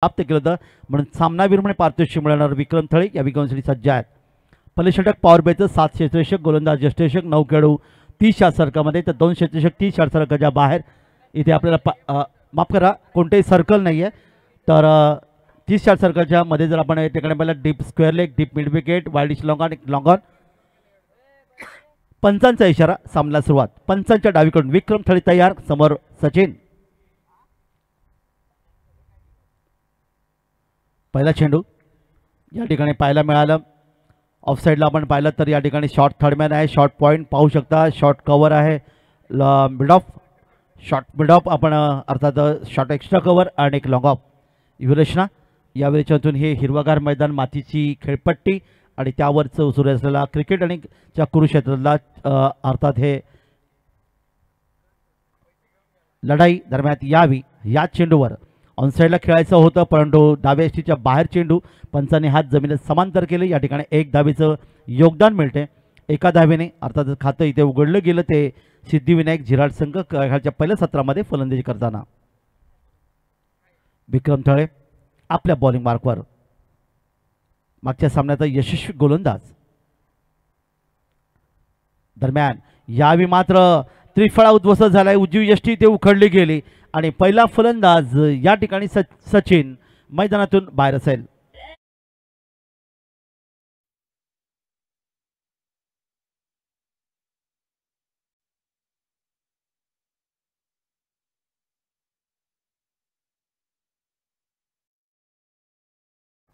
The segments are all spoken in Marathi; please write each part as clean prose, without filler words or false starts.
प्राप्त केलं होतं म्हणून सामनावीर म्हणून पारितोषिक मिळणार विक्रम थळे या विक्रमसाठी सज्ज आहेत. पहिले षटक पॉवर प्लेचं 7 क्षेत्ररक्षक गोलंदाज यष्टिरक्षक 9 खेळाडू 30 षटकामध्ये तर 2 क्षेत्ररक्षक 30 षटकाच्या बाहेर. इथे आपल्याला माफ करा कोणतेही सर्कल नाही आहे तर 30 षटकाच्या मध्ये जर आपण ठिकाणी पाहिलं deep square leg deep mid wicket wide डिश लॉंग ऑन पंचांचा इशारा सामना सुरुवात. पंचांच्या डावीकडून विक्रम थळे तयार समोर सचिन. पहिला चेंडू या ठिकाणी पाहायला मिळालं. ऑफ साईडला आपण पाहिलं तर या ठिकाणी शॉर्ट थर्डमॅन आहे. शॉर्ट पॉईंट पाहू शकता. शॉर्ट कव्हर आहे. Mid of short mid of आपण अर्थात शॉर्ट एक्स्ट्रा कव्हर आणि एक लॉंग ऑफ युवरचना. यावेळी याच्यातून हे हिरवागार मैदान मातीची खेळपट्टी आणि त्यावरचं सुरू असलेला क्रिकेट आणि च्या कुरुक्षेत्रातला अर्थात हे लढाई दरम्यान यावी. या चेंडूवर ऑनसाईडला खेळायचं होतं परंतु डाव्या यष्टीच्या बाहेर चेंडू पंचाने हात जमिनीत समांतर केले. या ठिकाणी 1 धावेचं योगदान मिळते. एका धावेने अर्थात खातं इथे उघडलं गेलं ते सिद्धिविनायक झिराड संघ खालच्या पहिल्या सत्रामध्ये फलंदाजी करताना. विक्रम थळे आपल्या बॉलिंग मार्कवर मागच्या सामन्याचा यशस्वी गोलंदाज. दरम्यान यावी मात्र त्रिफळा उद्ध्वस्त झालाय. उजवी यष्टी ते उखडली गेली आणि पहिला फलंदाज या ठिकाणी सचिन मैदानातून बाहेर असेल.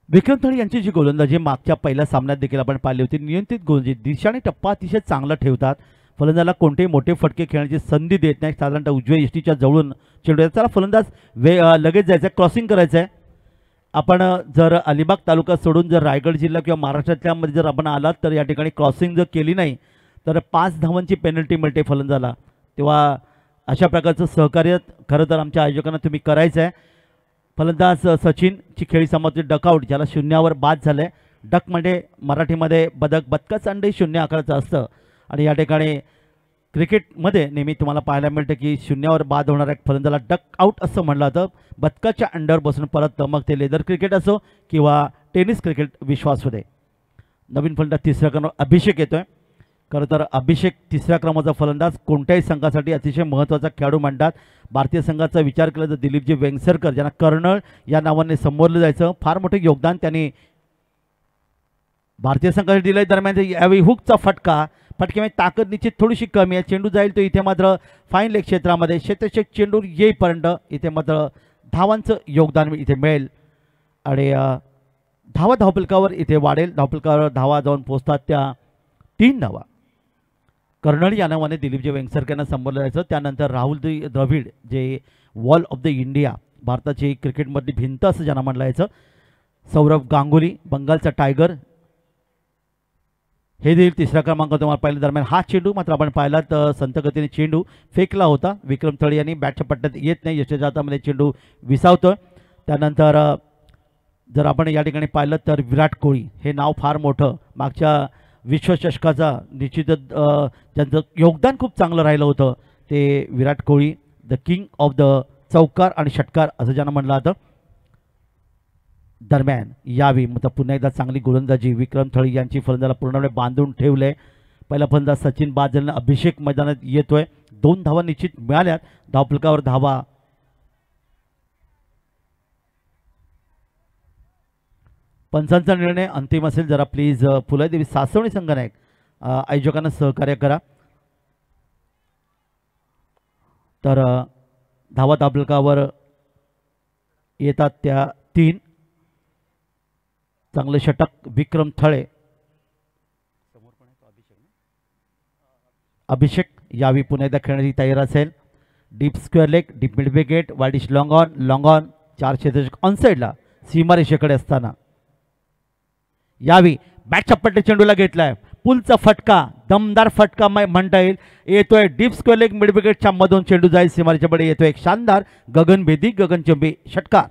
विक्रम थळे यांची जी गोलंदाजी मागच्या पहिल्या सामन्यात देखील आपण पाहिली होती. नियंत्रित गोलंदाजी दिशा आणि टप्पा अतिशय चांगला ठेवतात. फलंदाजाला कोणतेही मोठे फटके खेळण्याची संधी देत नाही. साधारणतः उजव्या यष्टीच्या जवळून चेंडू त्याला फलंदाज लगेच जायचं आहे क्रॉसिंग करायचं आहे. आपण जर अलिबाग तालुका सोडून जर रायगड जिल्हा किंवा महाराष्ट्रातल्यामध्ये जर आपण आलात तर या ठिकाणी क्रॉसिंग जर केली नाही तर 5 धावांची पेनल्टी मिळते फलंदाजाला. तेव्हा अशा प्रकारचं सहकार्य खरं तर आमच्या आयोजकांना तुम्ही करायचं आहे. फलंदाज सचिनची खेळी समाप्ती डकआउट ज्याला शून्यावर बाद झाले. डक म्हणजे मराठीमध्ये बदक बदकाचं अंडे 0 आकाराचं असतं आणि या ठिकाणी क्रिकेटमध्ये नेहमी तुम्हाला पाहायला मिळतं की शून्यावर बाद होणाऱ्या फलंदाजाला डक आउट असं म्हणलं जातं. बदकाच्या अंड्यावर बसून परत मग ते लेदर क्रिकेट असो किंवा टेनिस क्रिकेट विश्वास होते. नवीन फलंदाज तिसऱ्या क्रमांकावर अभिषेक येतोय. खरं तर अभिषेक तिसऱ्या क्रमांकाचा फलंदाज कोणत्याही संघासाठी अतिशय महत्त्वाचा खेळाडू म्हणतात. भारतीय संघाचा विचार केला तर दिलीपजी वेंगसरकर ज्यांना कर्नल या नावाने संबोधलं जायचं फार मोठे योगदान त्यांनी भारतीय संघासाठी दिलं. दरम्यान यावेळी हुकचा फटक्यामध्ये ताकद निश्चित थोडीशी कमी आहे. चेंडू जाईल तो इथे मात्र फाईन लेग क्षेत्रामध्ये क्षेत्रक्षक चेंडू येईपर्यंत इथे मात्र धावांचं योगदान इथे मिळेल आणि धावफलकावर इथे वाढेल. धावफलकावर धावा जाऊन पोहोचतात त्या 3 धावा. कर्नल या नावाने दिलीपजी वेंगसरकरांना संबोधलं जायचं. त्यानंतर राहुल द्रविड जे वॉल ऑफ द इंडिया भारताची क्रिकेटमधली भिंत असं ज्यांना म्हणलं जायचं. सौरभ गांगुली बंगालचा टायगर हे देखील तिसऱ्या क्रमांकावर तुम्हाला पाहिलं. दरम्यान हा चेंडू मात्र आपण पाहिला तर संतगतीने चेंडू फेकला होता. विक्रम थळे यांनी बॅटच्या पट्ट्यात येत नाही. यशाच्या हातामध्ये चेंडू विसावतो. त्यानंतर जर आपण या ठिकाणी पाहिलं तर विराट कोहली हे नाव फार मोठं मागच्या विश्वचषकाचा निश्चितच ज्यांचं योगदान खूप चांगलं राहिलं होतं ते Virat Kohli the king of the चौकार आणि षटकार असं ज्यांना म्हणलं जातं. दरम्यान यावी मग पुन्हा एकदा चांगली गोलंदाजी विक्रम थळे यांची फलंदाजाला पूर्णपणे बांधून ठेवले. पहिला फलंदाज सचिन बाद झाल्यानं अभिषेक मैदानात येतोय. 2 धावा निश्चित मिळाल्यात. धावफलकावर धावा पंचांचा निर्णय अंतिम असेल. जरा प्लीज फुलदेवी सासवणी संघनायक आयोजकांना सहकार्य करा. तर धावा धावफलकावर येतात त्या 3. चांगले षटक विक्रम थळे. अभिषेक यावी पुन्हा एकदा खेळण्याची तयार असेल. Deep square leg deep mid wicket widish long on 4 क्षेत्ररक्षक ऑनसाईडला सीमारेषेकडे असताना यावी बॅटच्या पट्टे चेंडूला घेतलाय. पुलचा फटका दमदार फटका म्हणता येईल. येतोय डीप स्क्वेअर लेग मिड विकेटच्या मधून चेंडू जाईल सीमारेषेच्या पुढे. येतोय एक शानदार गगनभेदी गगनचुंबी षटकार.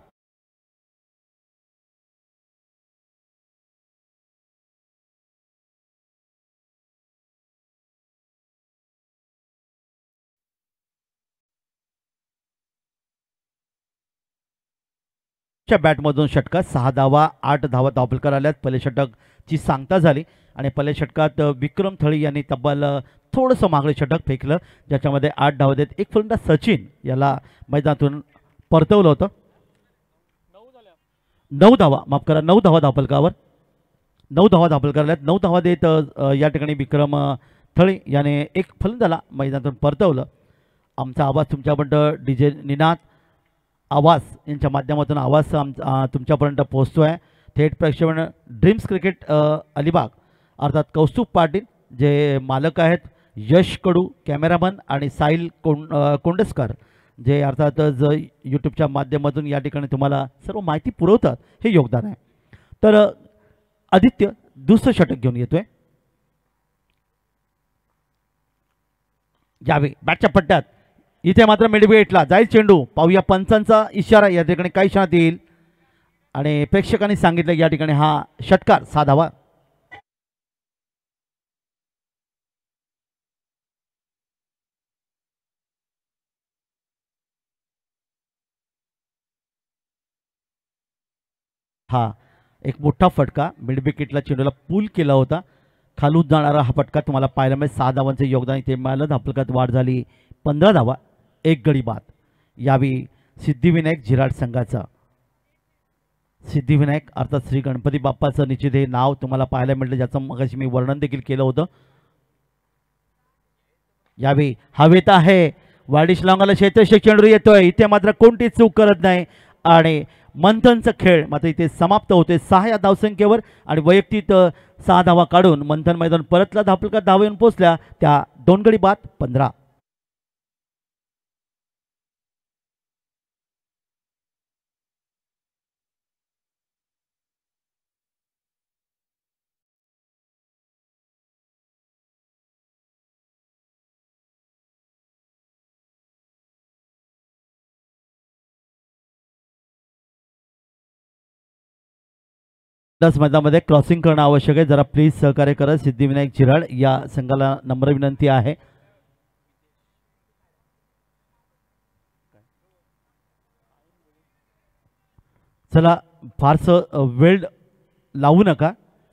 च्या बॅटमधून षटकार 6 धावा 8 धावा धावफलकावर आल्यात. पहिल्या षटकची सांगता झाली आणि पहिल्या षटकात विक्रम थळी यांनी तब्बल थोडंसं मागळे षटक फेकलं, ज्याच्यामध्ये 8 धावा देत एक फलंदाज सचिन याला मैदानातून परतवलं होतं. 9 धावा, माफ करा, 9 धावा धावफलकावर. 9 धावा धावफलकावर आल्यात. 9 धावा देत या ठिकाणी विक्रम थळी याने एक फलंदाला मैदानातून परतवलं. आमचा आवाज तुमच्यापर्यंत DJ निनाद आवाज यांच्या माध्यमातून आवाज तुमच्यापर्यंत पोहोचतोय. थेट प्रक्षेपण ड्रीम्स क्रिकेट अलिबाग अर्थात कौस्तुभ पाटील जे मालक आहेत, यश कडू कॅमेरामन आणि साहिल कोंडस्कर जे अर्थात यूट्यूबच्या माध्यमातून या ठिकाणी तुम्हाला सर्व माहिती पुरवतात, हे योगदान आहे. तर आदित्य दुसरं षटक घेऊन येतोय. यावे बॅटच्या पट्ट्यात, इथे मात्र मिडविकेटला जाईल चेंडू. पाहूया पंचांचा इशारा या ठिकाणी काही क्षणात येईल आणि प्रेक्षकांनी सांगितलं या ठिकाणी हा षटकार 6 धावा. हा एक मोठा फटका, मिडविकेटला चेंडूला पूल केला होता. खालून जाणारा हा फटका तुम्हाला पाहायला मिळेल. 6 धावांचे योगदान इथे मिळालं. धावफलकात वाढ झाली 15 धावा, 1 गडी बाद. यावेळी सिद्धिविनायक झिराड संघाचा, सिद्धिविनायक अर्थात श्री गणपती बाप्पाचं निश्चित हे नाव तुम्हाला पाहायला मिळतं, ज्याचं मगाशी मी वर्णन देखील केलं होतं. यावेळी हवेत आहे वाडी शिलांगाला क्षेत्ररक्षक चेंडू येतोय. इथे मात्र कोणतीच चूक करत नाही आणि मंथनचा खेळ मात्र इथे समाप्त होते 6 या धावसंख्येवर आणि वैयक्तिक 6 धावा काढून मंथन मैदान परतला. धावफलकात धावा येऊन पोहोचल्या त्या 2 गडी बाद 15. मैदानामध्ये क्रॉसिंग करणं आवश्यक आहे. जरा प्लीज सहकार्य करा. सिद्धिविनायक झिराड या संघाला नम्र विनंती आहे. चला फारसं वेळ लावू नका,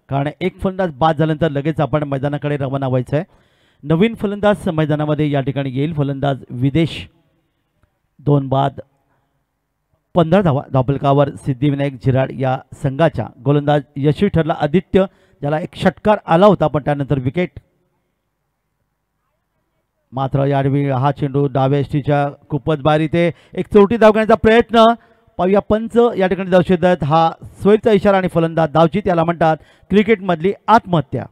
कारण एक फलंदाज बाद झाल्यानंतर लगेच आपण मैदानाकडे रवाना व्हायचं आहे. नवीन फलंदाज मैदानामध्ये या ठिकाणी येईल. फलंदाज विदेश 2 बाद 15 धावा धावफलकावर सिद्धिविनायक झिराड या संघाच्या. गोलंदाज यशस्वी ठरला आदित्य, ज्याला एक षटकार आला होता पण त्यानंतर विकेट. मात्र यावेळी हा चेंडू डाव्या यष्टीच्या खूपच बाहेर. इथे एक चोरटी धाव घेण्याचा प्रयत्न. पाहूया पंच या ठिकाणी दर्शवतात हा सोयीचा इशारा आणि फलंदाज धावची, त्याला म्हणतात क्रिकेटमधली आत्महत्या.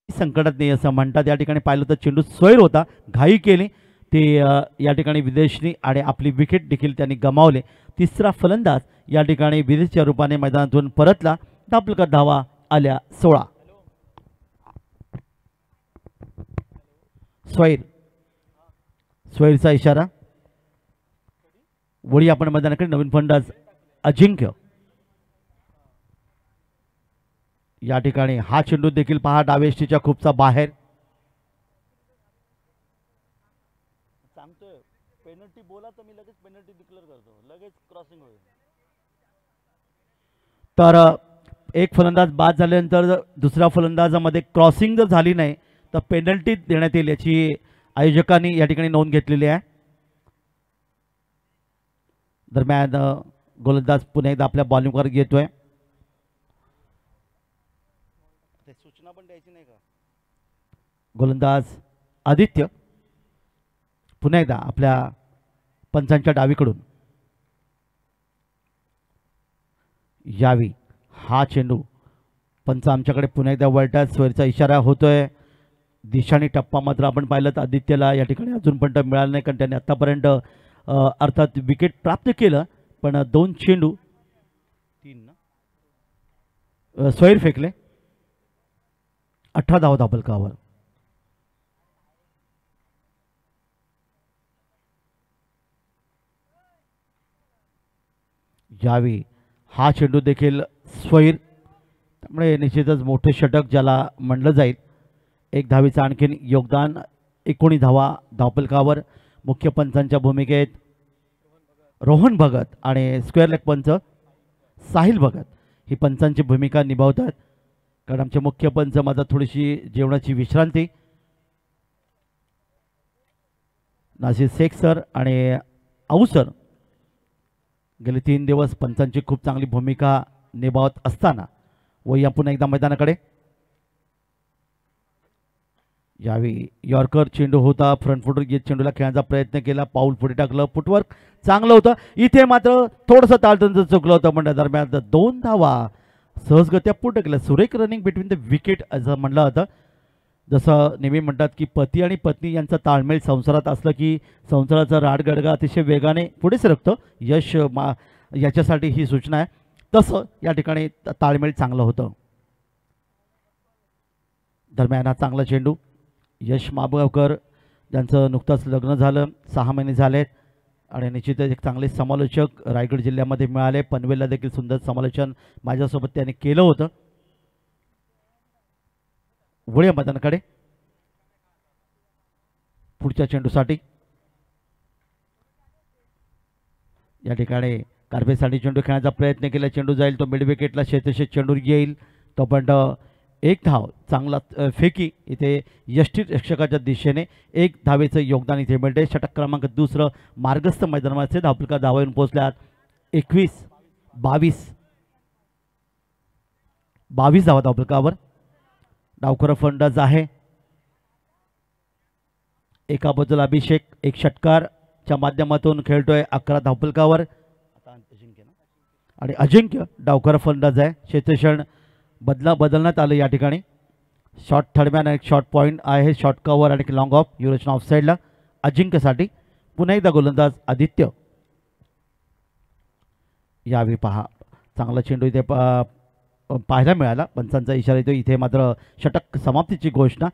संकटात नाही असं म्हणतात. या ठिकाणी पाहिलं तर चेंडू सोयर होता, घाई केली ते या ठिकाणी विदेशनी आणि आपली विकेट देखील त्यांनी गमावले. तिसरा फलंदाज या ठिकाणी विदेशच्या रूपाने मैदानातून परतला. धावफलकात धावा आल्या 16. सोयरचा इशारा. वळी आपण मैदानाकडे. नवीन फलंदाज अजिंक्य. या ठिकाणी हा चेंडू देखील पहा डाव्या यष्टीच्या खूपसा बाहेर. सांगतोय पेनल्टी बोला तर मी लगेच पेनल्टी डिक्लेअर करतो, लगेच क्रॉसिंग होईल. तर एक फलंदाज बाद झाल्यानंतर दुसऱ्या फलंदाजामध्ये क्रॉसिंग जर झाली नाही तर पेनल्टी देण्यात येईल, याची आयोजकांनी या ठिकाणी नोंद घेतलेली आहे. दरम्यान गोलंदाज पुन्हा एकदा आपल्या बॉलिंगवर येतोय. सूचना पण द्यायची नाही का? गोलंदाज आदित्य पुन्हा एकदा आपल्या पंचांच्या डावीकडून. यावी हा चेंडू पंच आमच्याकडे पुन्हा एकदा वळतात. स्वैरचा इशारा होतोय. दिशाणी टप्पा मात्र आपण पाहिलं तर आदित्यला या ठिकाणी अजूनपर्यंत मिळाला नाही, कारण त्याने आतापर्यंत अर्थात विकेट प्राप्त केलं पण 2 चेंडू 3 स्वैर फेकले. 18 धावा धावफलकावर. यावेळी हा चेंडू देखील स्वैर, त्यामुळे निश्चितच मोठे षटक ज्याला म्हणलं जाईल. एक धावेचं आणखीन योगदान. 19 धावा धावफलकावर. मुख्य पंचांच्या भूमिकेत रोहन भगत आणि स्क्वेअर लेग पंच साहिल भगत ही पंचांची भूमिका निभावतात. कारण आमचे मुख्य पंच माझा थोडीशी जेवणाची विश्रांती. नासिर शेख सर आणि आऊ सर गेले 3 दिवस पंचांची खूप चांगली भूमिका निभावत असताना व या पुन्हा एकदा मैदानाकडे. यावेळी यॉर्कर चेंडू होता. फ्रंट फुटर घेत चेंडूला खेळण्याचा प्रयत्न केला. पाऊल पुढे टाकलं. फुटवर्क चांगलं होतं. इथे मात्र थोडंसं ताळतंत्र चुकलं होतं. पण दरम्यान 2 धावा सहजगत्या पूर्ण केल्या. सुरेख रनिंग बिटवीन द विकेट असं म्हणलं होतं. जसं नेहमी म्हणतात की पती आणि पत्नी यांचा ताळमेळ संसारात असलं की संसाराचा राडगडगा अतिशय वेगाने पुढे सरकतं. यश याच्यासाठी ही सूचना आहे. तसं या ठिकाणी ताळमेळ चांगलं होतं. दरम्यान हा चांगला चेंडू. यश माबगावकर ज्यांचं नुकतंच लग्न झालं, 6 महिने झालेत आणि निश्चितच एक चांगले समालोचक रायगड जिल्ह्यामध्ये मिळाले. पनवेलला देखील सुंदर समालोचन माझ्यासोबत त्यांनी केलं होतं. वळूया मैदानाकडे पुढच्या चेंडूसाठी. या ठिकाणी कार्पेसाठी चेंडू खेळण्याचा प्रयत्न केला. चेंडू जाईल तो मिड विकेटला. शेतशेत चेंडू येईल तो पण 1 धाव. चांगला फेकी इथे यष्टी रक्षकाच्या दिशेने. 1 धावेचं योगदान इथे मिळते. षटक क्रमांक 2 मार्गस्थ मैदानाचे धावफलका धावा येऊन पोहोचल्यात. 21-22 धावा धावफलकावर. डावखोर फलंदाज आहे. एका बाजूला अभिषेक एक षटकारच्या माध्यमातून खेळतोय 11 धावफलकावर. आणि अजिंक्य डावखोर फलंदाज आहे. क्षेत्रक्षण बदलण्यात आलं या ठिकाणी. शॉर्ट थर्डमॅन आणि शॉर्ट पॉईंट आहे. शॉर्ट कव्हर आणि लॉंग ऑफ युरेशन ऑफ साईडला अजिंक्यसाठी. पुन्हा एकदा गोलंदाज आदित्य. यावेळी पहा चांगला चेंडू इथे पाहायला मिळाला. पंचांचा इशारा येतो. इथे मात्र षटक समाप्तीची घोषणा.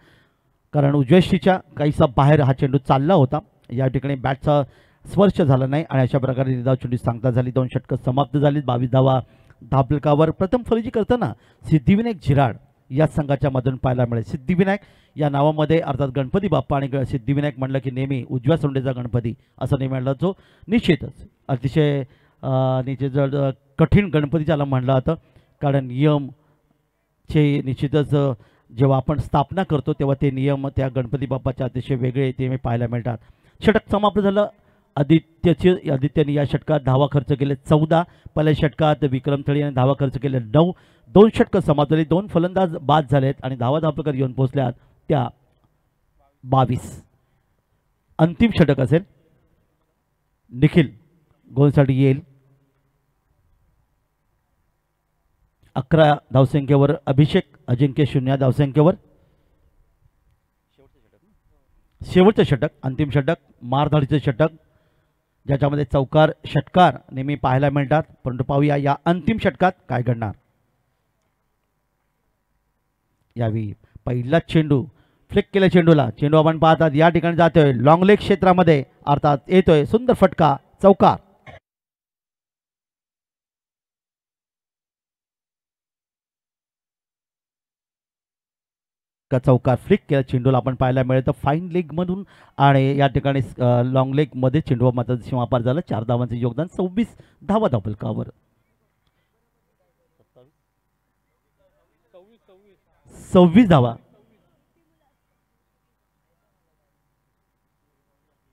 कारण उजव्याशीच्या काहीसा बाहेर हा चेंडू चालला होता. या ठिकाणी बॅटचा स्पर्श झाला नाही आणि अशा प्रकारे निधाव चेंडू सांगता झाली. 2 षटकं समाप्त झाली. 22 धावा धावफलकावर. प्रथम फलंदाजी करताना सिद्धिविनायक झिराड या संघाच्या मधून पाहायला मिळेल. सिद्धिविनायक या नावामध्ये अर्थात गणपती बाप्पा आणि सिद्धिविनायक म्हणलं की नेहमी उजव्या सोंडेचा गणपती असं नेहमी म्हणलं. जो निश्चितच अतिशय कठीण गणपती ज्याला म्हणलं जातं. कारण नियमचे निश्चितच जेव्हा आपण स्थापना करतो तेव्हा ते नियम त्या गणपती बाप्पाच्या अतिशय वेगळे ते पाहायला मिळतात. षटक समाप्त झालं. आदित्यने या षटकात धावा खर्च केले 14. पहिल्या षटकात विक्रम थळी यांनी धावा खर्च केले 9. 2 षटकं समाप्त झाली. 2 फलंदाज बाद झालेत आणि धावा धावफलकावर येऊन पोहोचल्यात त्या 22. अंतिम षटक असेल. निखिल गोलसाठी येईल. 11 धावसंख्येवर अभिषेक. अजिंक्य 0 धावसंख्येवर. शेवटचं षटक अंतिम षटक मारधाडीचं षटक ज्याच्यामध्ये चौकार षटकार नेहमी पाहायला मिळतात. परंतु पाहूया या अंतिम षटकात काय घडणार. यावेळी पहिला चेंडू फ्लिक केल्या चेंडूला. चेंडू आपण पाहतात या ठिकाणी जातोय लॉंग लेग क्षेत्रामध्ये अर्थात येतोय सुंदर फटका चौकार. चौकार फ्लिक केला चेंडूला आपण पाहायला मिळतं फाईन लेग म्हणून. आणि या ठिकाणी लॉंग लेग मध्ये चेंडू मात्र सीमापार झाला. 4 धावांचे योगदान. 26 धावा धावफलकावर. 26 धावा.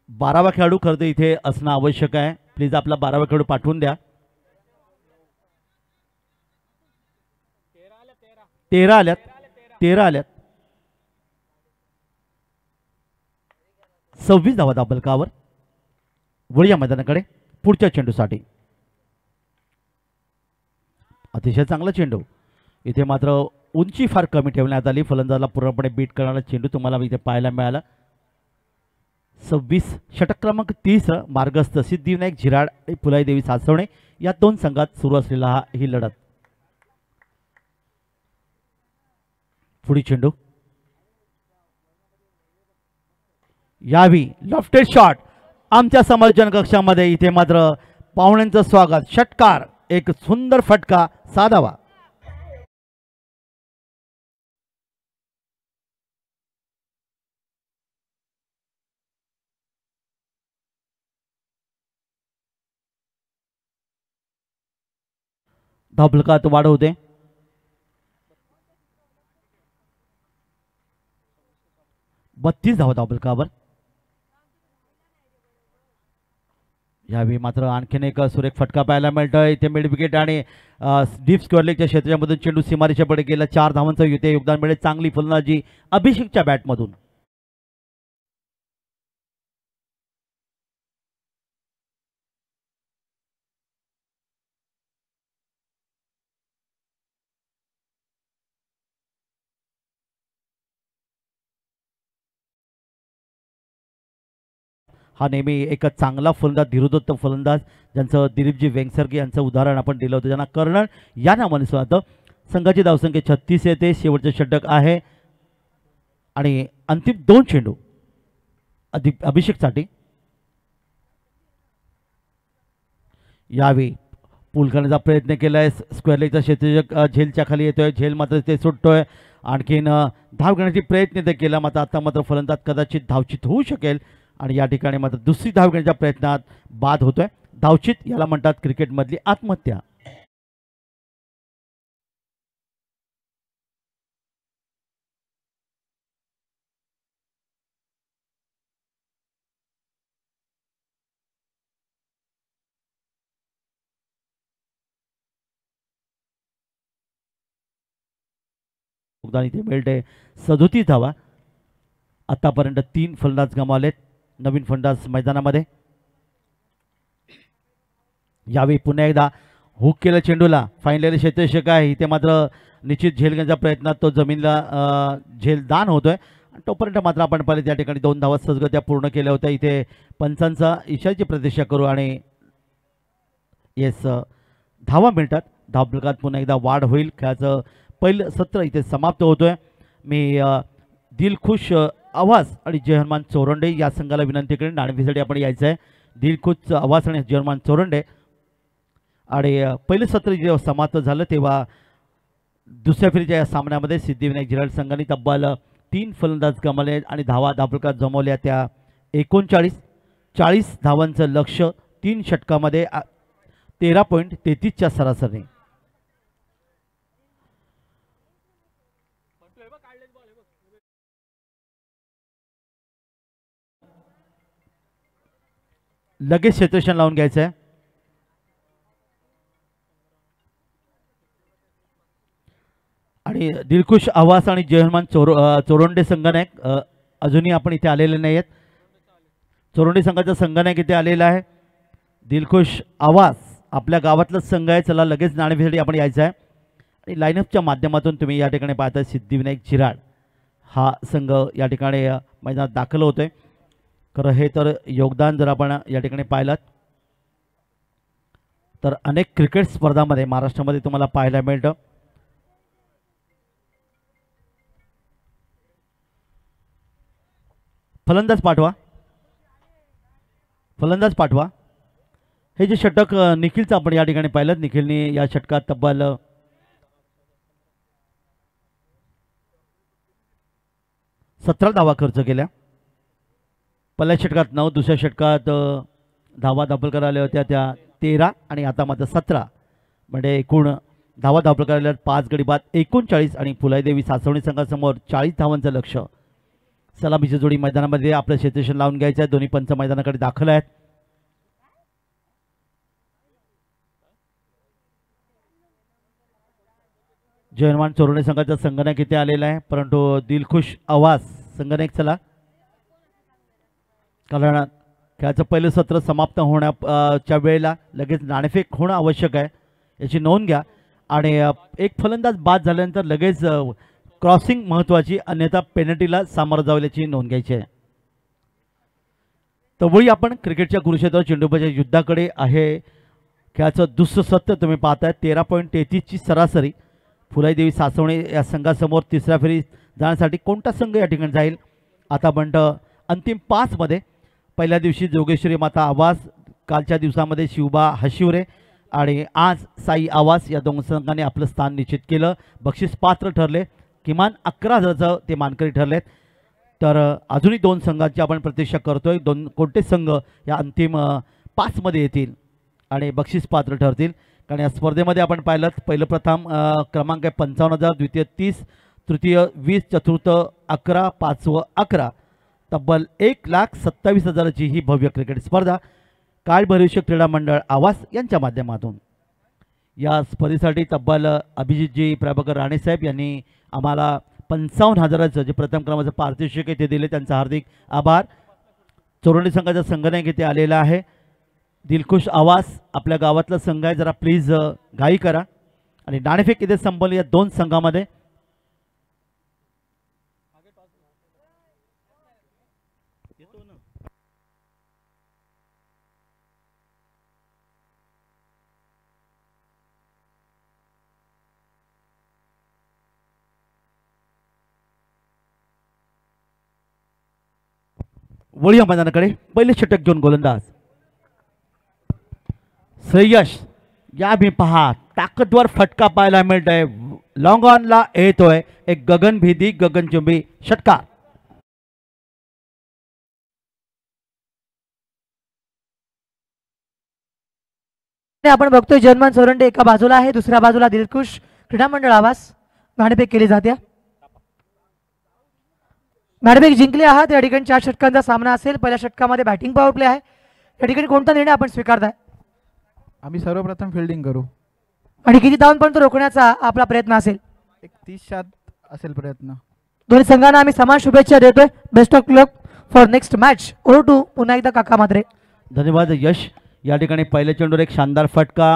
12वा खेळाडू खरं तर इथे असणं आवश्यक आहे. प्लीज आपला 12वा खेळाडू पाठवून द्या. 13 आल्यात. 26 धावा धावफलकावर. वळूया मैदानाकडे पुढच्या चेंडूसाठी. अतिशय चांगला चेंडू. इथे मात्र उंची फार कमी ठेवण्यात आली. फलंदाजाला पूर्णपणे बीट करणारा चेंडू तुम्हाला इथे पाहायला मिळाला. 26 षटक क्रमांक 30 मार्गस्थ सिद्धिविनायक झिराड आणि फुलाई देवी सासवणे या 2 संघात सुरू असलेला ही लढत. पुढील चेंडू यावी लॉफ्टेड शॉट आमच्या समालोचन कक्षामध्ये. इथे मात्र पाहुण्यांचं स्वागत. षटकार एक सुंदर फटका साधावा. धावफलकात वाढ होते. बत्तीस धावा धावफलकावर. यावेळी मात्र आणखीन एक सुरेख फटका पाहायला मिळतोय. इथे मिड विकेट आणि डीप स्क्वेअर लेगच्या क्षेत्रामधून चेंडू सीमारेषेच्या पुढे गेला. 4 धावांचं इथे योगदान मिळेल. चांगली फलंदाजी अभिषेकच्या बॅटमधून. हा नेहमी एक चांगला फलंदाज, धीरोदत्त फलंदाज, ज्यांचं दिलीपजी वेंगसर्गे यांचं उदाहरण आपण दिलं होतं, ज्यांना कर्नल या नावाने सुद्धा. संघाची धावसंख्या 36 येते. शेवटचे षटक आहे आणि अंतिम 2 चेंडू अभिषेकसाठी. यावेळी पूल करण्याचा प्रयत्न केलाय. स्क्वेअर लेगचा क्षेत्ररक्षक झेलच्या खाली येतोय. झेल मात्र ते सुटतोय. आणखीन धाव घेण्याचा प्रयत्न ते केला, मात्र आता मात्र फलंदाज कदाचित धावचित होऊ शकेल आणि या ठिकाणी मात्र दुसरी धाव घेण्याच्या प्रयत्नात बाद होतोय. धावचित याला म्हणतात क्रिकेटमधली आत्महत्या. इथे मिळते 37 धावा. आतापर्यंत 3 फलंदाज गमावलेत. नवीन फलंदाज मैदानामध्ये. यावेळी पुन्हा एकदा हुक केलं चेंडूला. फायनल क्षेत्ररक्षक आहे. इथे मात्र निश्चित झेल घेण्याच्या प्रयत्नात तो जमीनला झेल दान होतोय. तोपर्यंत मात्र आपण पाहिलं त्या ठिकाणी 2 धावा सहजगत्या पूर्ण केल्या होत्या. इथे पंचांचा इशाऱ्याची प्रतीक्षा करू आणि येस धावा मिळतात. धावफलकात पुन्हा एकदा वाढ होईल. खेळाचं पहिलं सत्र इथे समाप्त होतोय. मी दिलखुश आवाज आणि जयहनुमान चोरंडे या संघाला विनंती करेन, नाणेफेकीसाठी आपण यायचं आहे. दिलखुश आवाज आणि जयहनुमान चोरंडे. आणि पहिलं सत्र जेव्हा समाप्त झालं तेव्हा दुसऱ्या फेरीच्या या सामन्यामध्ये सिद्धिविनायक झिराड संघाने तब्बल 3 फलंदाज गमावले आणि धावफलकात जमवल्या त्या 39 धावांचं लक्ष 3 षटकामध्ये 13.33च्या सरासरी. लगेच क्षेत्ररक्षण लावून घ्यायचं आहे. आणि दिलखुश आवास आणि जयहनुमान चोरंडे संघनायक अजूनही आपण इथे आलेले नाही आहेत. चोरंडे संघाचा संघनायक इथे आलेला आहे. दिलखुश आवास आपल्या गावातलाच संघ आहे. चला लगेच नाणेफेकीसाठी आपण यायचं आहे. आणि लाईनअपच्या माध्यमातून तुम्ही या ठिकाणी पाहता सिद्धिविनायक झिराड हा संघ या ठिकाणी मैदानात दाखल होतोय. खरं हे तर योगदान जर आपण या ठिकाणी पाहिलात तर अनेक क्रिकेट स्पर्धांमध्ये महाराष्ट्रामध्ये तुम्हाला पाहायला मिळतं. फलंदाज पाठवा. हे जे षटक निखिलचं आपण या ठिकाणी पाहिलं. निखिलने या षटकात तब्बल 17 धावा खर्च केल्या. पहिल्या षटकात 9, दुसऱ्या षटकात धावा दाखल करायला होत्या त्या 13 आणि आता मात्र 17, म्हणजे एकूण धावा दाखल करायला 5 गडी बाद 39 आणि फुलाईदेवी सासवणी संघासमोर 40 धावांचं लक्ष. सलामीची जोडी मैदानामध्ये आपलं क्षेत्ररक्षण लावून घ्यायचं आहे. दोन्ही पंच मैदानाकडे दाखल आहेत. जयहनुमान चोरणे संघाचा संघनायक इथे आलेला आहे, परंतु दिलखुश आवाज संघनायक चला, कारण खेळाचं पहिलं सत्र समाप्त होण्याच्या वेळेला लगेच नाणेफेक होणं आवश्यक आहे याची नोंद घ्या. आणि एक फलंदाज बाद झाल्यानंतर लगेच क्रॉसिंग महत्त्वाची, अन्यथा पेनल्टीला सामोरं जावं याची नोंद घ्यायची आहे. तवळी आपण क्रिकेटच्या कुरुक्षेत्रावर चेंडूबाच्या युद्धाकडे आहे. खेळाचं दुसरं सत्र तुम्ही पाहताय. 13.33ची सरासरी. फुलाईदेवी सासवणे या संघासमोर तिसऱ्या फेरी जाण्यासाठी कोणता संघ या ठिकाणी जाईल आतापर्यंत अंतिम 5 मध्ये पहिल्या दिवशी जोगेश्वरी माता आवास, कालच्या दिवसामध्ये शिवबा हशिवरे आणि आज साई आवास या दोन संघांनी आपलं स्थान निश्चित केलं. बक्षीस पात्र ठरले. किमान 11,000 ते मानकरी ठरलेत. तर अजूनही 2 संघांची आपण प्रतीक्षा करतोय. कोणते संघ या अंतिम 5 मध्ये येतील आणि बक्षीस पात्र ठरतील. कारण या स्पर्धेमध्ये आपण पाहिलं पहिलं प्रथम क्रमांक आहे 55,000, द्वितीय 30, तृतीय 20, चतुर्थ 11, पाचवं 11. तब्बल 1,27,000ची ही भव्य क्रिकेट स्पर्धा काळ भविष्य क्रीडा मंडळ आवास यांच्या माध्यमातून. या स्पर्धेसाठी तब्बल अभिजितजी प्रभाकर राणेसाहेब यांनी आम्हाला 55,000चं जे प्रथम क्रमांकाचं पारितोषिक आहे ते दिले. त्यांचा हार्दिक आभार. चोरंडी संघाचा संघनायक इथे आलेला आहे. दिलखुश आवास आपल्या गावातला संघ आहे, जरा प्लीज घाई करा. आणि नाणेफेक इथे संपली या 2 संघामध्ये. वळूया मैदानाकडे. पहिले षटक घेऊन गोलंदाज श्रेयश. या भी पहा ताकदवर फटका पाहायला मिळतोय. लॉंग ऑनला येतोय एक गगनभेदी गगनचुंबी षटकार. आपण बघतोय जर्मन सोरंडे एका बाजूला आहे, दुसऱ्या बाजूला दिलखुश क्रीडा मंडळ आवास. नाणेफेक केली जाते. नाणेफेक जिंकले आहात. या ठिकाणी 4 षटकांचा सामना असेल. पहिल्या षटकामध्ये बॅटिंग पॉवर प्ले आहे. या ठिकाणी कोणता निर्णय आपण स्वीकारताय? आम्ही सर्वप्रथम फिल्डिंग करू. आणि किती धावांपर्यंत रोखण्याचा आपला प्रयत्न असेल? एक 30 असेल प्रयत्न. दोन्ही संघांना आम्ही समान शुभेच्छा देतोय. Best of luck for next match. Over to पुन्हा एकदा काका मात्रे. धन्यवाद यश. या ठिकाणी पहिल्या चेंडूवर एक शानदार फटका.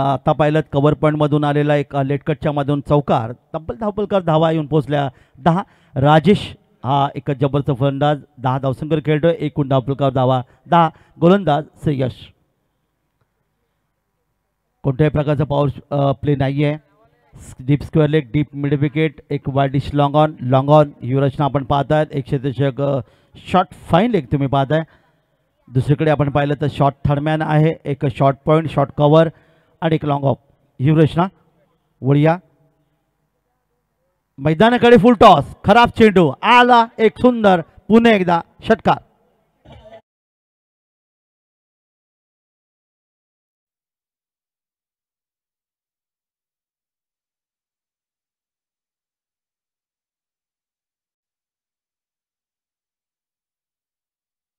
आता पाहिलं कव्हर पॉईंट मधून आलेला एक लेटकटच्या मधून चौकार. तब्बल धावपलकर धावा येऊन पोहोचल्या 10. राजेश हा एक जबरदस्त फलंदाज 10 धावसंख्येवर खेळतोय. एकूण धावपलकर धावा 10. गोलंदाज श्रेयश. कोणत्याही प्रकारचा पॉवर प्ले नाही आहे. Deep square leg, deep mid wicket, एक वाईड डिश लॉंग ऑन ही रचना आपण पाहतायत. एक क्षेत्ररक्षक शॉर्ट फाईन लेग तुम्ही पाहताय. दुसरीकडे आपण पाहिलं तर शॉर्ट थर्डमॅन आहे. एक शॉर्ट पॉईंट, शॉर्ट कव्हर आणि एक लॉंग ऑफ ही रचना. वळूया मैदानाकडे. फुल टॉस, खराब चेंडू आला. एक सुंदर पुन्हा एकदा षटकार.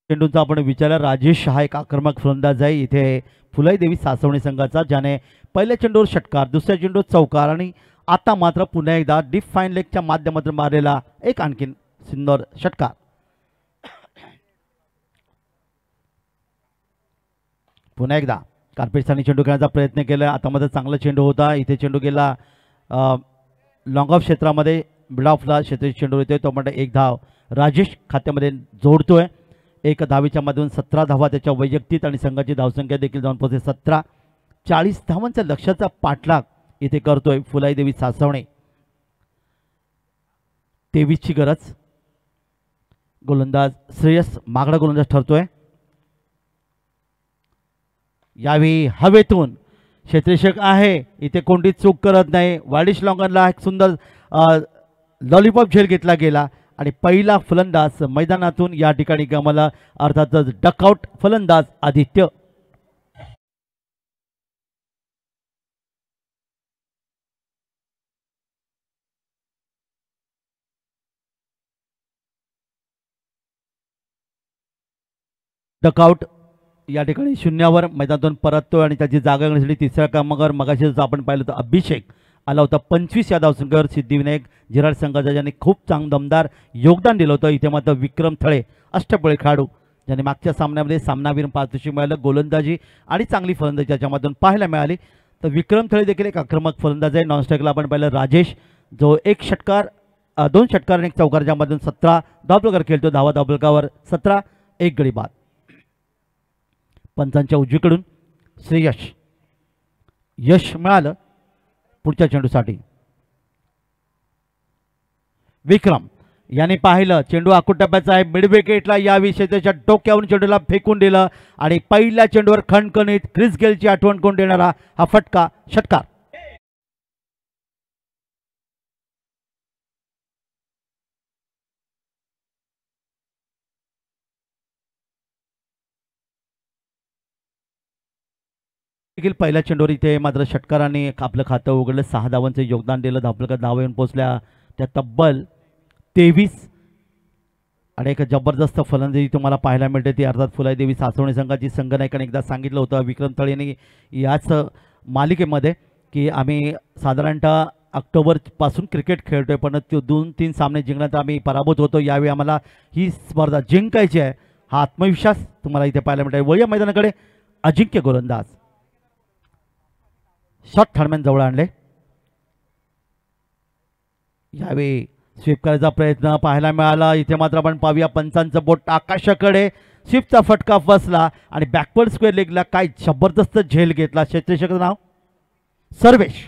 चेंडूचा आपण विचारला. राजेश हा एक आक्रमक फलंदाज आहे इथे फुलाई देवी सासवणी संघाचा, ज्याने पहिल्या चेंडूवर षटकार, दुसऱ्या चेंडूवर चौकार आणि आता मात्र पुन्हा एकदा डीप फाईन लेगच्या माध्यमातून मारलेला एक आणखीन सुंदर षटकार. पुन्हा एकदा कार्पेटसाने चेंडू खेळण्याचा प्रयत्न केला. आता मध्ये चांगला चेंडू होता. इथे चेंडू गेला लॉंग ऑफ क्षेत्रामध्ये. मिड ऑफला क्षेत्र चेंडू येतोय तो म्हणजे 1 धाव राजेश खात्यामध्ये जोडतोय. 1 धावीच्या मधून 17 धावा त्याच्या वैयक्तिक आणि संघाची धावसंख्या देखील जाऊन पोहोचते 17. 40 धावांच्या लक्ष्याचा पाठलाग इथे करतोय फुलाई देवी सासवणे. 23ची गरज. गोलंदाज श्रेयस मागडा गोलंदाज ठरतोय. यावेळी हवेतून क्षेत्ररक्षक आहे इथे कोणती चूक करत नाही. वाडिश लॉंगनला एक सुंदर लॉलीपॉप झेल घेतला गेला आणि पहिला फलंदाज मैदानातून या ठिकाणी गमाला. अर्थातच डकआउट फलंदाज आदित्य. डकआउट या ठिकाणी 0वर मैदानातून परततोय आणि त्याची जागा घेण्यासाठी तिसऱ्या क्रमांकावर मगाशी आपण पाहिलं तर अभिषेक आला होता 25 या धावसंख्येवर. सिद्धिविनायक झिराड संघाचा ज्याने खूप दमदार योगदान दिलं होतं. इथे मात्र विक्रम थळे अष्टपैलू खेळाडू ज्याने मागच्या सामन्यामध्ये सामनावीर पारितोषिक मिळालं. गोलंदाजी आणि चांगली फलंदाजी त्याच्यामधून पाहायला मिळाली. तर विक्रम थळे देखील एक आक्रमक फलंदाज आहे. नॉनस्ट्राईकला आपण पाहिलं राजेश जो 1 षटकार 2 षटकार आणि 1 चौकारच्या मधून 17 धावपलकर खेळतो. धावा धावपलकावर 17. 1 गडी बाद. पंचांच्या उजवीकडून श्रेयश. यश मिळालं पुढच्या चेंडूसाठी. विक्रम याने पाहिलं चेंडू आखूट टप्प्याचा आहे, मिड विकेटला या विषयाच्या डोक्यावरून चेंडूला फेकून दिलं आणि पहिल्या चेंडूवर खणखणीत क्रिस गेलची आठवण करून देणारा हा फटका षटकार. देखील पहिल्या चेंडूवर इथे मात्र षटकाराने आपलं खातं उघडलं, 6 धावांचं योगदान दिलं. धावफलकात धावा येऊन पोहोचल्या त्या तब्बल 23 आणि एक जबरदस्त फलंदाजी तुम्हाला पाहायला मिळते ती अर्थात फुलाईदेवी सासवणे संघाची. संघनायकाने एकदा सांगितलं होतं विक्रम थळेने याच मालिकेमध्ये की आम्ही साधारणतः ऑक्टोबरपासून क्रिकेट खेळतोय, पण 2-3 सामने जिंकल्यानंतर आम्ही पराभूत होतो. यावेळी आम्हाला ही स्पर्धा जिंकायची आहे, हा आत्मविश्वास तुम्हाला इथे पाहायला मिळतो. वळूया मैदानाकडे. अजिंक्य गोलंदाज शॉट थर्डमॅन जवळ आणले. यावेळी स्वीप करायचा प्रयत्न पाहायला मिळाला. इथे मात्र आपण पाहूया पंचांचं बोट आकाशाकडे. स्वीपचा फटका फसला आणि बॅकवर्ड स्क्वेअर लेगला काय जबरदस्त झेल घेतला. क्षेत्ररक्षकाचं नाव सर्वेश.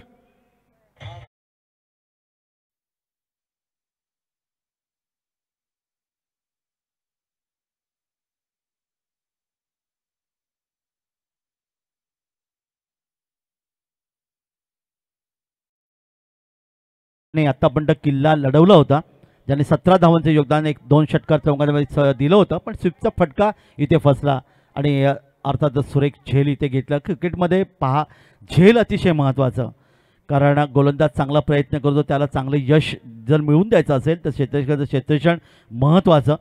आतापर्यंत किल्ला लढवला होता, ज्याने 17 धावांचे योगदान 2 षटकार चौकामध्ये दिलं होतं, पण स्वीपचा फटका इथे फसला आणि अर्थातच सुरेख झेल इथे घेतला. क्रिकेटमध्ये पहा झेल अतिशय महत्त्वाचं, कारण गोलंदाज चांगला प्रयत्न करतो, त्याला चांगलं यश जर मिळवून द्यायचं असेल तर क्षेत्ररक्षण महत्त्वाचं.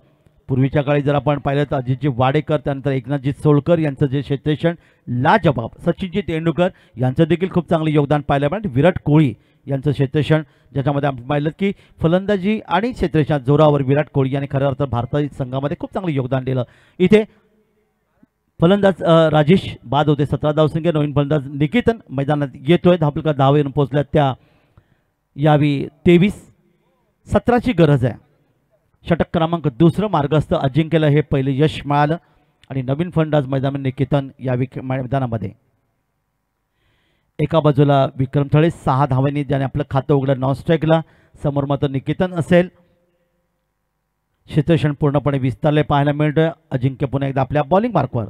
पूर्वीच्या काळी जर आपण पाहिलं तर अजितजी वाडेकर, त्यानंतर एकनाथजी सोळकर यांचं जे क्षेत्ररक्षण लाजबाब. सचिनजी तेंडुलकर यांचं देखील खूप चांगलं योगदान पाहायला मिळालं. विराट कोहली यांचं क्षेत्ररक्षण, ज्याच्यामध्ये आपण पाहिलं की फलंदाजी आणि क्षेत्ररक्षण जोरावर विराट कोहली यांनी खऱ्या अर्थात भारतीय संघामध्ये खूप चांगलं योगदान दिलं. इथे फलंदाज राजेश बाद होते, 17 धावसंख्या. नवीन फलंदाज निकेतन मैदानात येतोय. धावफलकात धावा येऊन पोहोचल्या त्या यावी 23-17ची गरज आहे. षटक क्रमांक 2 मार्गस्थ अजिंक्यला हे पहिले यश मिळालं आणि नवीन फलंदाज मैदान निकेतन या मैदानामध्ये. एका बाजूला विक्रम थळे 6 धावांनी ज्याने आपलं खातं उघडलं नॉन स्ट्राईकला. समोर मात्र निकेतन असेल. क्षेत्ररक्षण पूर्णपणे विस्तारले पाहायला मिळतोय. अजिंक्य पुन्हा एकदा आपल्या बॉलिंग मार्कवर.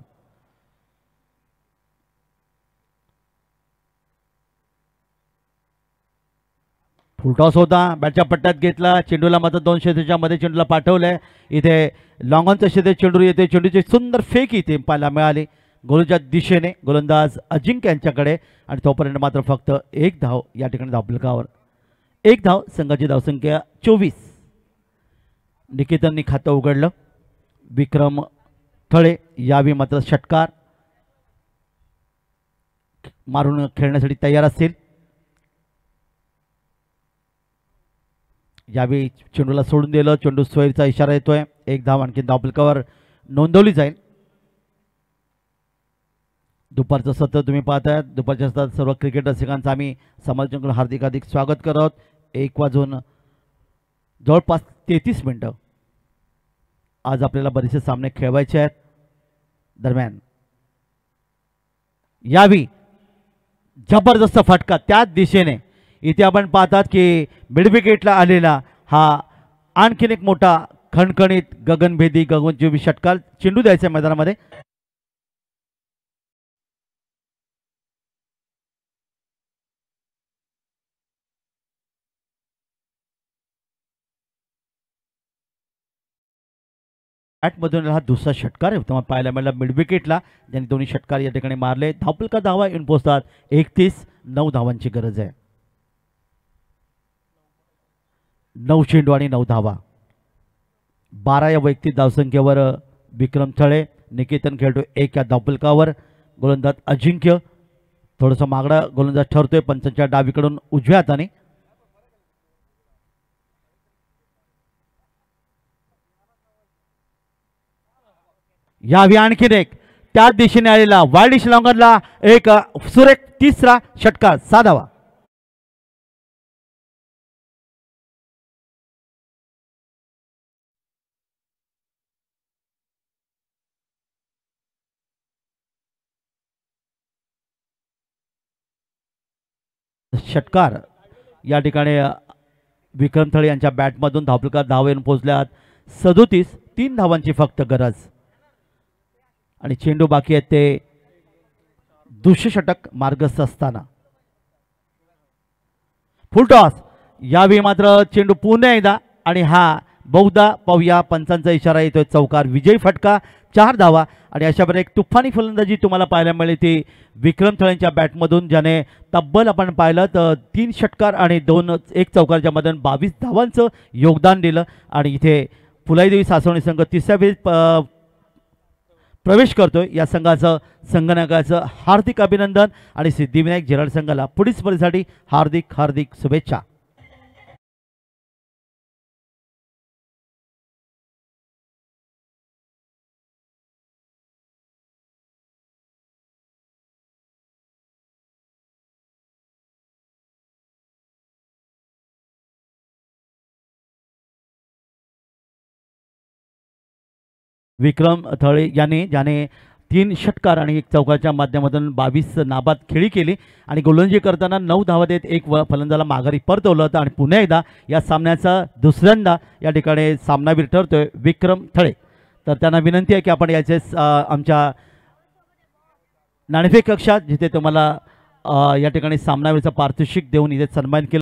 फुलटॉस होता, बॅटच्या पट्ट्यात घेतला, चेंडूला मात्र 2 क्षेत्राच्या मध्ये चेंडूला पाठवलंय. इथे लॉंगॉनचं क्षेत्र चेंडू येते, चेंडूची सुंदर फेक इथे पाहायला मिळाली गोलूच्या दिशेने गोलंदाज अजिंक्य यांच्याकडे आणि तोपर्यंत मात्र फक्त 1 धाव या ठिकाणी धावफलकावर. 1 धाव, संघाची धावसंख्या 24. निकेतननी खातं उघडलं. विक्रम थळे यावी मात्र षटकार मारून खेळण्यासाठी तयार असतील. यावेळी चेंडूला सोडून दिलं, चेंडू सोयीचा इशारा येतोय. 1 धाव आणखी धावफलकावर नोंदवली जाईल. दुपारचं सत्र तुम्ही पाहताय. दुपारच्या सत्रात सर्व क्रिकेट रसिकांचं आम्ही समालोचनाकडून हार्दिक स्वागत करत आहोत. 1 वाजून जवळपास 33 मिनिटं आज आपल्याला बरेचसे सामने खेळवायचे आहेत. दरम्यान यावी जबरदस्त फटका त्याच दिशेने. इथे आपण पाहतात की मिड विकेटला आलेला हा आणखीन एक मोठा खणखणीत गगनभेदी गगनचुंबी षटकार. चेंडू द्यायचा मैदानामध्ये. बॅटमधून हा दुसरा षटकार आहे तुम्हाला पाहायला मिळाला मिड विकेटला, ज्यांनी दोन्ही षटकार या ठिकाणी मारले. धावफलका धावा येऊन पोहोचतात. 31. 9 धावांची गरज आहे. 9 चेंडू आणि 9 धावा. 12 या वैयक्तिक धावसंख्येवर विक्रम थळे. निकेतन खेळतो 1 या धावफलकावर. गोलंदाज अजिंक्य थोडंसं मागडा गोलंदाज ठरतोय पंचांच्या डावीकडून उजव्या हाताने. यावी आणखीन एक त्याच दिशेने आलेला वाईल्ड लॉंगरला एक सुरेख 3रा षटकार 6 धावा. षटकार या ठिकाणी विक्रम थळे यांच्या बॅटमधून धावफलकात धावा येऊन पोहोचल्यात 37. 3 धावांची फक्त गरज आणि चेंडू बाकी आहेत ते दुसरे षटक मार्गस्थ असताना फुल टॉस. यावेळी मात्र चेंडू पुन्हा एकदा आणि हा बहुधा पाहूया पंचांचा इशारा येतोय चौकार. विजयी फटका 4 धावा आणि अशा प्रकारे एक तुफानी फलंदाजी तुम्हाला पाहायला मिळेल ती विक्रम थळेंच्या बॅटमधून, ज्याने तब्बल आपण पाहिलं तर 3 षटकार आणि 1 चौकारच्या मधून 22 धावांचं योगदान दिलं. आणि इथे फुलाईदेवी सासवणी संघ 3ऱ्या फेरीत प्रवेश करतोय. या संघाचं हार्दिक अभिनंदन आणि सिद्धिविनायक झिराड संघाला पुढील स्पर्धेसाठी हार्दिक शुभेच्छा. विक्रम थळे ज्याने 3 षटकार आणि 1 चौकारच्या माध्यमातून 22 नाबाद खेळी केली आणि गोलंदाजी करताना 9 धावा देत 1 फलंदाजाला माघारी परतवलं होतं आणि पुन्हा एकदा या सामन्याचा दुसऱ्यांदा या ठिकाणी सामनावीर ठरतोय विक्रम थळे. तर त्यांना विनंती आहे की आपण याचे आमच्या नाणेफेक कक्षात जिथे तुम्हाला या ठिकाणी सामनावीरचं पारितोषिक देऊन इथे सन्मान केलं.